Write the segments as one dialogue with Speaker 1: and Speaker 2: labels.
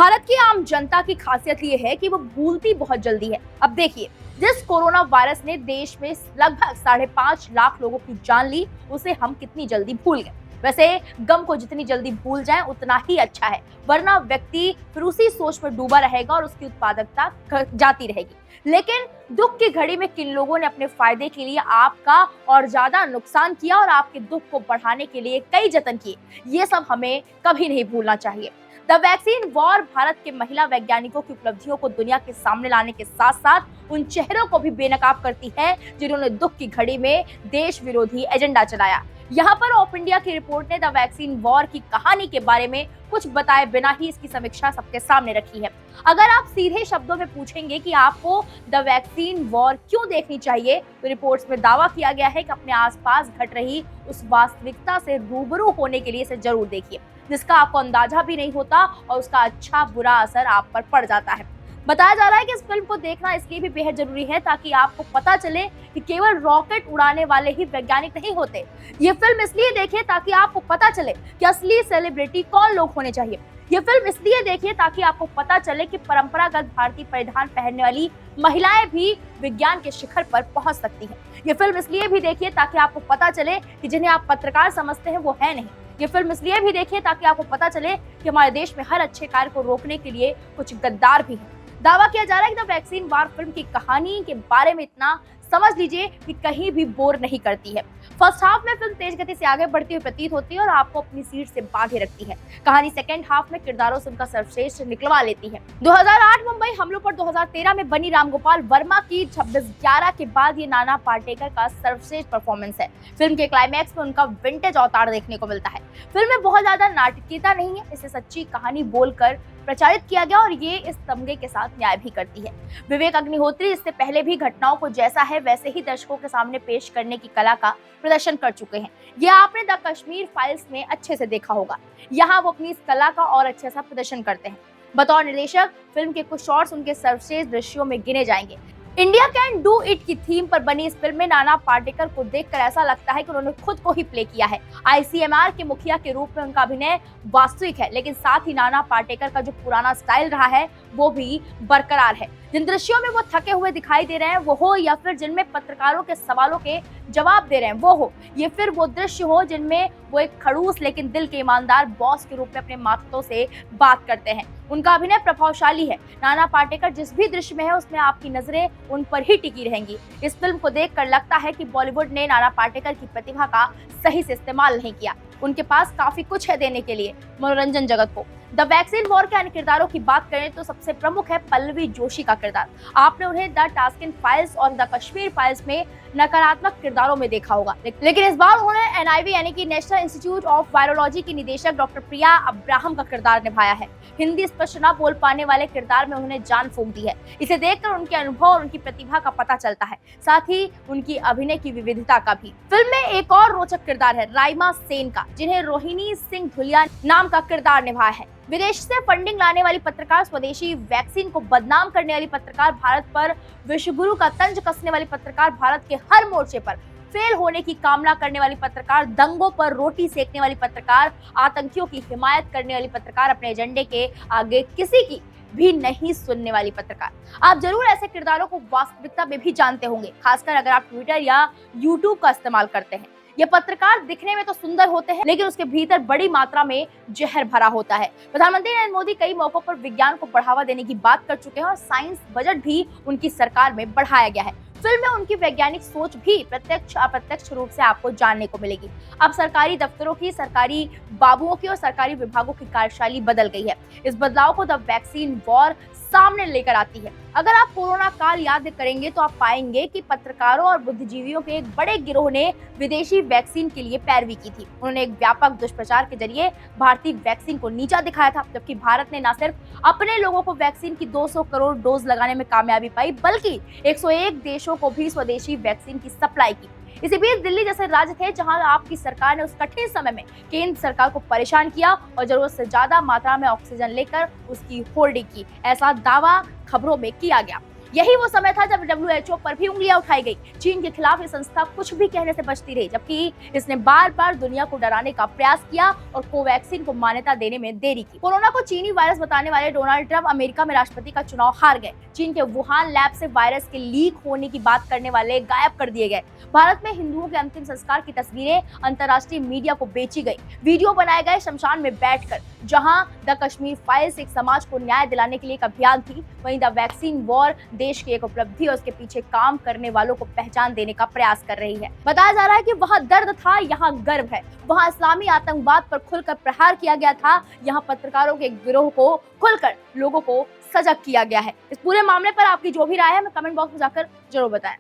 Speaker 1: भारत की आम जनता की खासियत ये है कि वो भूलती बहुत जल्दी है। अब देखिए, जिस कोरोना वायरस ने देश में लगभग 5.5 लाख लोगों की जान ली, उसे हम कितनी जल्दी भूल गए। वैसे गम को जितनी जल्दी भूल जाएं उतना ही अच्छा है, वरना व्यक्ति फिर उसी सोच में डूबा रहेगा और उसकी उत्पादकता जाती रहेगी। लेकिन दुख की घड़ी में किन लोगों ने अपने फायदे के लिए आपका और ज्यादा नुकसान किया और आपके दुख को बढ़ाने के लिए कई जतन किए, ये सब हमें कभी नहीं भूलना चाहिए। द वैक्सीन वॉर भारत के महिला वैज्ञानिकों की उपलब्धियों को दुनिया के सामने लाने के साथ साथ उन चेहरों को भी बेनकाब करती है जिन्होंने दुख की घड़ी में देश विरोधी एजेंडा चलाया। यहाँ पर ऑफ इंडिया की रिपोर्ट ने द वैक्सीन वॉर की कहानी के बारे में कुछ बताए बिना ही इसकी समीक्षा सबके सामने रखी है। अगर आप सीधे शब्दों में पूछेंगे कि आपको द वैक्सीन वॉर क्यों देखनी चाहिए, तो रिपोर्ट्स में दावा किया गया है कि अपने आसपास घट रही उस वास्तविकता से रूबरू होने के लिए इसे जरूर देखिए, जिसका आपको अंदाजा भी नहीं होता और उसका अच्छा बुरा असर आप पर पड़ जाता है। बताया जा रहा है कि इस फिल्म को देखना इसलिए भी बेहद जरूरी है ताकि आपको पता चले कि केवल रॉकेट उड़ाने वाले ही वैज्ञानिक नहीं होते। ये फिल्म इसलिए देखें ताकि आपको पता चले कि असली सेलिब्रिटी कौन लोग होने चाहिए। ये फिल्म इसलिए देखिए ताकि आपको पता चले कि परंपरागत भारतीय परिधान पहनने वाली महिलाएं भी विज्ञान के शिखर पर पहुंच सकती हैं। ये फिल्म इसलिए भी देखिए ताकि आपको पता चले कि जिन्हें आप पत्रकार समझते हैं वो है नहीं। ये फिल्म इसलिए भी देखिए ताकि आपको पता चले कि हमारे देश में हर अच्छे कार्य को रोकने के लिए कुछ गद्दार भी हैं। दावा किया जा रहा है कि द वैक्सीन वॉर फिल्म की कहानी के बारे में इतना समझ लीजिए कि कहीं भी बोर नहीं करती है। फर्स्ट हाफ में फिल्म तेज गति से आगे बढ़ती हुई प्रतीत होती है और आपको अपनी सीट से बांधे रखती है। कहानी सेकंड हाफ में किरदारों से उनका सर्वश्रेष्ठ निकलवा लेती है। 2008 मुंबई हमलों पर 2013 में बनी रामगोपाल वर्मा की 26/11 के बाद ये नाना पाटेकर का सर्वश्रेष्ठ परफॉर्मेंस है। फिल्म के क्लाइमैक्स में उनका विंटेज अवतार देखने को मिलता है। फिल्म में बहुत ज्यादा नाटकीयता नहीं है, इसे सच्ची कहानी बोलकर प्रचारित किया गया और ये इस तमगे के साथ न्याय भी करती है। विवेक अग्निहोत्री इससे पहले भी घटनाओं को जैसा है वैसे ही दर्शकों के सामने पेश करने की कला का प्रदर्शन कर चुके हैं। ये आपने द कश्मीर फाइल्स में अच्छे से देखा होगा। यहाँ वो अपनी इस कला का और अच्छे सा प्रदर्शन करते हैं। बतौर निर्देशक फिल्म के कुछ शॉट्स उनके सर्वश्रेष्ठ दृश्यों में गिने जाएंगे। इंडिया कैन डू इट की थीम पर बनी इस फिल्म में नाना पाटेकर को देखकर ऐसा लगता है कि उन्होंने खुद को ही प्ले किया है। आईसीएमआर के मुखिया के रूप में उनका अभिनय वास्तविक है, लेकिन साथ ही नाना पाटेकर का जो पुराना स्टाइल रहा है वो भी बरकरार है। जिन दृश्यों में वो थके हुए दिखाई दे रहे हैं वो हो, या फिर जिनमें पत्रकारों के सवालों के जवाब दे रहे हैं वो हो, ये फिर वो दृश्य हो जिनमें वो एक खड़ूस लेकिन दिल के ईमानदार बॉस के रूप में अपने मातहतों से बात करते हैं। उनका अभिनय प्रभावशाली है। नाना पाटेकर जिस भी दृश्य में है उसमें आपकी नजरें उन पर ही टिकी रहेंगी। इस फिल्म को देखकर लगता है कि बॉलीवुड ने नाना पाटेकर की प्रतिभा का सही से इस्तेमाल नहीं किया। उनके पास काफी कुछ है देने के लिए मनोरंजन जगत को। द वैक्सीन वॉर के अन्य किरदारों की बात करें तो सबसे प्रमुख है पल्लवी जोशी का किरदार। आपने उन्हें द टास्किन फाइल्स और द कश्मीर फाइल्स में नकारात्मक किरदारों में देखा होगा, लेकिन इस बार उन्होंने एनआईवी यानी कि नेशनल इंस्टीट्यूट ऑफ वायरोलॉजी की निदेशक डॉक्टर प्रिया अब्राहम का किरदार निभाया है। हिंदी स्पष्ट न बोल पाने वाले किरदार में उन्होंने जान फूंक दी है। इसे देखकर उनके अनुभव और उनकी प्रतिभा का पता चलता है, साथ ही उनकी अभिनय की विविधता का भी। फिल्म में एक और रोचक किरदार है राइमा सेन का, जिन्हें रोहिणी सिंह धुलिया नाम का किरदार निभाया है। विदेश से फंडिंग लाने वाली पत्रकार, स्वदेशी वैक्सीन को बदनाम करने वाली पत्रकार, भारत पर विश्वगुरु का तंज कसने वाली पत्रकार, भारत के हर मोर्चे पर फेल होने की कामना करने वाली पत्रकार, दंगों पर रोटी सेकने वाली पत्रकार, आतंकियों की हिमायत करने वाली पत्रकार, अपने एजेंडे के आगे किसी की भी नहीं सुनने वाली पत्रकार। आप जरूर ऐसे किरदारों को वास्तविकता में भी जानते होंगे, खासकर अगर आप ट्विटर या यूट्यूब का इस्तेमाल करते हैं। ये पत्रकार दिखने में तो सुंदर होते हैं, लेकिन उसके भीतर बड़ी मात्रा में जहर भरा होता है। प्रधानमंत्री नरेंद्र मोदी कई मौकों पर विज्ञान को बढ़ावा देने की बात कर चुके हैं और साइंस बजट भी उनकी सरकार में बढ़ाया गया है। फिल्म में उनकी वैज्ञानिक सोच भी प्रत्यक्ष अप्रत्यक्ष रूप से आपको जानने को मिलेगी। अब सरकारी दफ्तरों की, सरकारी बाबुओं की और सरकारी विभागों की कार्यशैली बदल गई है। इस बदलाव को द वैक्सीन वॉर सामने लेकर आती है। अगर आप कोरोना काल याद करेंगे तो आप पाएंगे कि पत्रकारों और बुद्धिजीवियों के एक बड़े गिरोह ने विदेशी वैक्सीन के लिए पैरवी की थी। उन्होंने एक व्यापक दुष्प्रचार के जरिए भारतीय वैक्सीन को नीचा दिखाया था, जबकि भारत ने न सिर्फ अपने लोगों को वैक्सीन की 200 करोड़ डोज लगाने में कामयाबी पाई, बल्कि 101 देशों को भी स्वदेशी वैक्सीन की सप्लाई की। इसी बीच दिल्ली जैसे राज्य थे जहां आपकी सरकार ने उस कठिन समय में केंद्र सरकार को परेशान किया और जरूरत से ज्यादा मात्रा में ऑक्सीजन लेकर उसकी होल्डिंग की, ऐसा दावा खबरों में किया गया। यही वो समय था जब WHO पर भी उंगलियां उठाई गई। चीन के खिलाफ ये संस्था कुछ भी कहने से बचती रही, जबकि इसने बार बार दुनिया को डराने का प्रयास किया और कोवैक्सीन को मान्यता देने में देरी की। कोरोना को चीनी वायरस बताने वाले डोनाल्ड ट्रंप अमेरिका में राष्ट्रपति का चुनाव हार गए। चीन के वुहान लैब से वायरस के लीक होने की बात करने वाले गायब कर दिए गए। भारत में हिंदुओं के अंतिम संस्कार की तस्वीरें अंतर्राष्ट्रीय मीडिया को बेची गई। वीडियो बनाए गए शमशान में बैठकर, जहां द कश्मीर फाइल्स एक समाज को न्याय दिलाने के लिए एक अभियान थी, वहीं द वैक्सीन वॉर देश की एक उपलब्धि और उसके पीछे काम करने वालों को पहचान देने का प्रयास कर रही है। बताया जा रहा है कि वहां दर्द था, यहाँ गर्व है। वहां इस्लामी आतंकवाद पर खुलकर प्रहार किया गया था, यहाँ पत्रकारों के एक गिरोह को खुलकर लोगों को सजग किया गया है। इस पूरे मामले पर आपकी जो भी राय है हमें कमेंट बॉक्स में जाकर जरूर बताएं।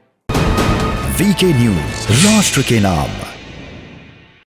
Speaker 2: वीके न्यूज, राष्ट्र के नाम।